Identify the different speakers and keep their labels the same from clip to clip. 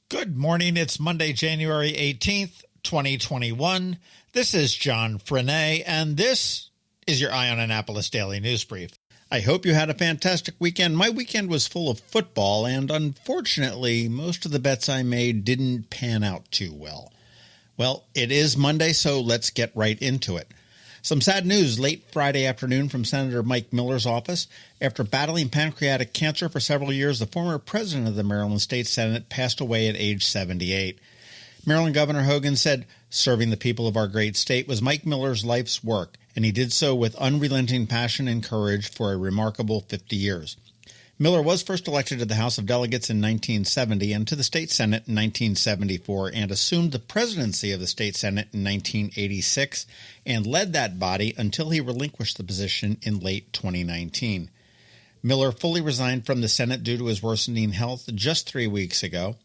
Speaker 1: Good morning. It's Monday, January 18th, 2021. This is John Frenaye, and this is your Eye on Annapolis Daily News Brief. I hope you had a fantastic weekend. My weekend was full of football, and unfortunately, most of the bets I made didn't pan out too well. Well, it is Monday, so let's get right into it. Some sad news late Friday afternoon from Senator Mike Miller's office. After battling pancreatic cancer for several years, the former president of the Maryland State Senate passed away at age 78. Maryland Governor Hogan said, "Serving the people of our great state was Mike Miller's life's work, and he did so with unrelenting passion and courage for a remarkable 50 years. Miller was first elected to the House of Delegates in 1970 and to the State Senate in 1974 and assumed the presidency of the State Senate in 1986 and led that body until he relinquished the position in late 2019. Miller fully resigned from the Senate due to his worsening health just 3 weeks ago,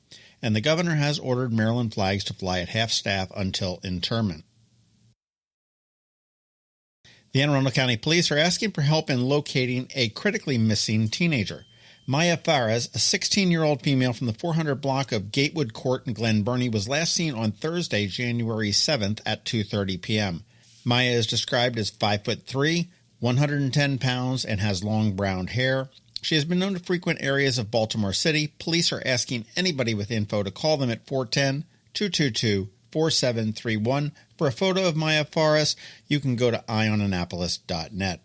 Speaker 1: and the governor has ordered Maryland flags to fly at half-staff until interment. The Anne Arundel County Police are asking for help in locating a critically missing teenager. Maya Fares, a 16-year-old female from the 400 block of Gatewood Court in Glen Burnie, was last seen on Thursday, January 7th at 2:30 p.m. Maya is described as 5'3", 110 pounds, and has long brown hair. She has been known to frequent areas of Baltimore City. Police are asking anybody with info to call them at 410-222-4731. For a photo of Maya Fares, you can go to eyeonannapolis.net.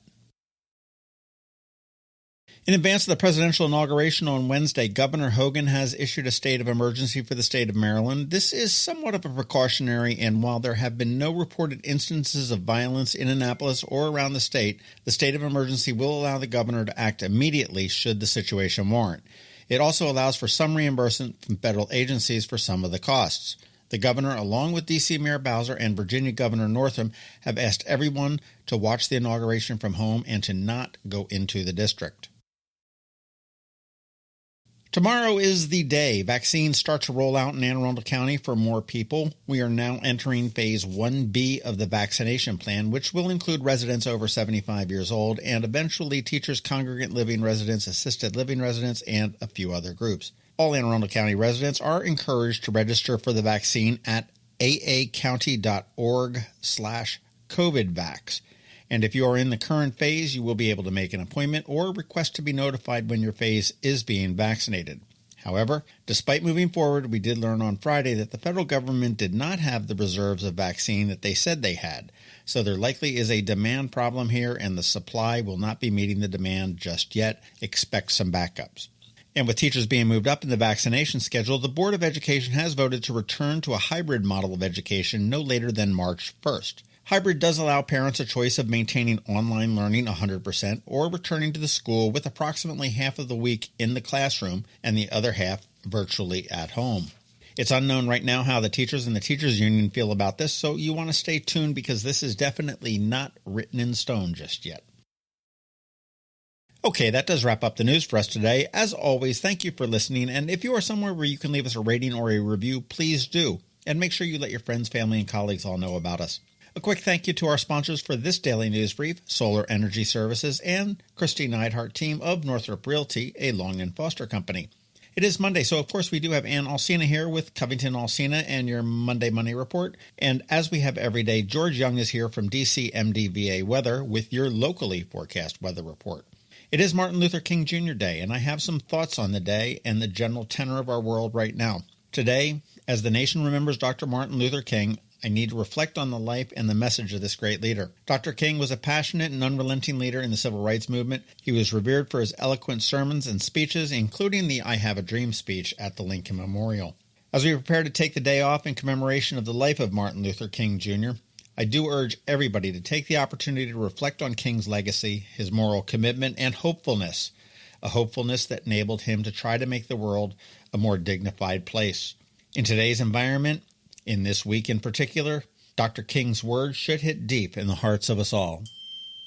Speaker 1: In advance of the presidential inauguration on Wednesday, Governor Hogan has issued a state of emergency for the state of Maryland. This is somewhat of a precautionary, and while there have been no reported instances of violence in Annapolis or around the state of emergency will allow the governor to act immediately should the situation warrant. It also allows for some reimbursement from federal agencies for some of the costs. The governor, along with D.C. Mayor Bowser and Virginia Governor Northam, have asked everyone to watch the inauguration from home and to not go into the district. Tomorrow is the day. Vaccines start to roll out in Anne Arundel County for more people. We are now entering Phase 1B of the vaccination plan, which will include residents over 75 years old and eventually teachers, congregant living residents, assisted living residents, and a few other groups. All Anne Arundel County residents are encouraged to register for the vaccine at aacounty.org/COVIDvax. And if you are in the current phase, you will be able to make an appointment or request to be notified when your phase is being vaccinated. However, despite moving forward, we did learn on Friday that the federal government did not have the reserves of vaccine that they said they had. So there likely is a demand problem here, and the supply will not be meeting the demand just yet. Expect some backups. And with teachers being moved up in the vaccination schedule, the Board of Education has voted to return to a hybrid model of education no later than March 1st. Hybrid does allow parents a choice of maintaining online learning 100% or returning to the school with approximately half of the week in the classroom and the other half virtually at home. It's unknown right now how the teachers and the teachers union feel about this, so you want to stay tuned because this is definitely not written in stone just yet. Okay, that does wrap up the news for us today. As always, thank you for listening, and if you are somewhere where you can leave us a rating or a review, please do. And make sure you let your friends, family, and colleagues all know about us. A quick thank you to our sponsors for this daily news brief, Solar Energy Services and Kristi Neidhardt Team of Northrop Realty, a Long and Foster company. It is Monday, so of course we do have Anne Alsina here with CovingtonAlsina and your Monday Money Report. And as we have every day, George Young is here from DC MDVA Weather with your locally forecast weather report. It is Martin Luther King Jr. Day, and I have some thoughts on the day and the general tenor of our world right now. Today, as the nation remembers Dr. Martin Luther King, I need to reflect on the life and the message of this great leader. Dr. King was a passionate and unrelenting leader in the civil rights movement. He was revered for his eloquent sermons and speeches, including the I Have a Dream speech at the Lincoln Memorial. As we prepare to take the day off in commemoration of the life of Martin Luther King Jr., I do urge everybody to take the opportunity to reflect on King's legacy, his moral commitment, and hopefulness, a hopefulness that enabled him to try to make the world a more dignified place. In today's environment, in this week in particular, Dr. King's words should hit deep in the hearts of us all.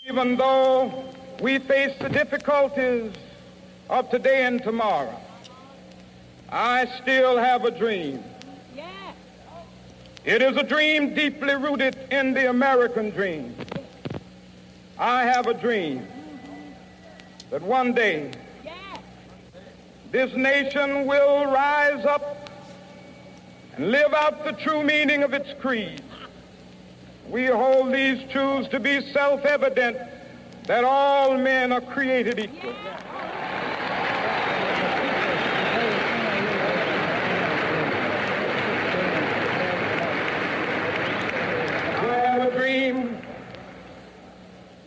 Speaker 2: Even though we face the difficulties of today and tomorrow, I still have a dream. It is a dream deeply rooted in the American dream. I have a dream that one day this nation will rise up and live out the true meaning of its creed. We hold these truths to be self-evident, that all men are created equal. I have a dream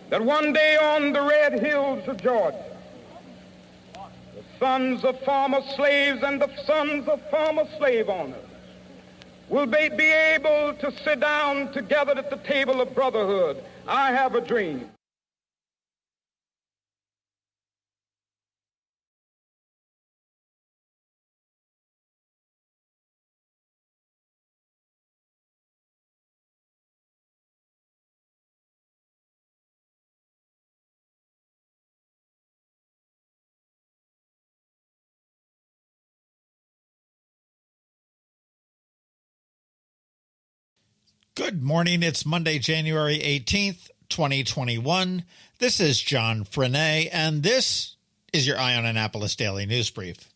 Speaker 2: that one day on the red hills of Georgia, the sons of former slaves and the sons of former slave owners will be able to sit down together at the table of brotherhood. I have a dream.
Speaker 1: Good morning. It's Monday, January 18th, 2021. This is John Frenaye, and this is your Eye on Annapolis Daily News Brief.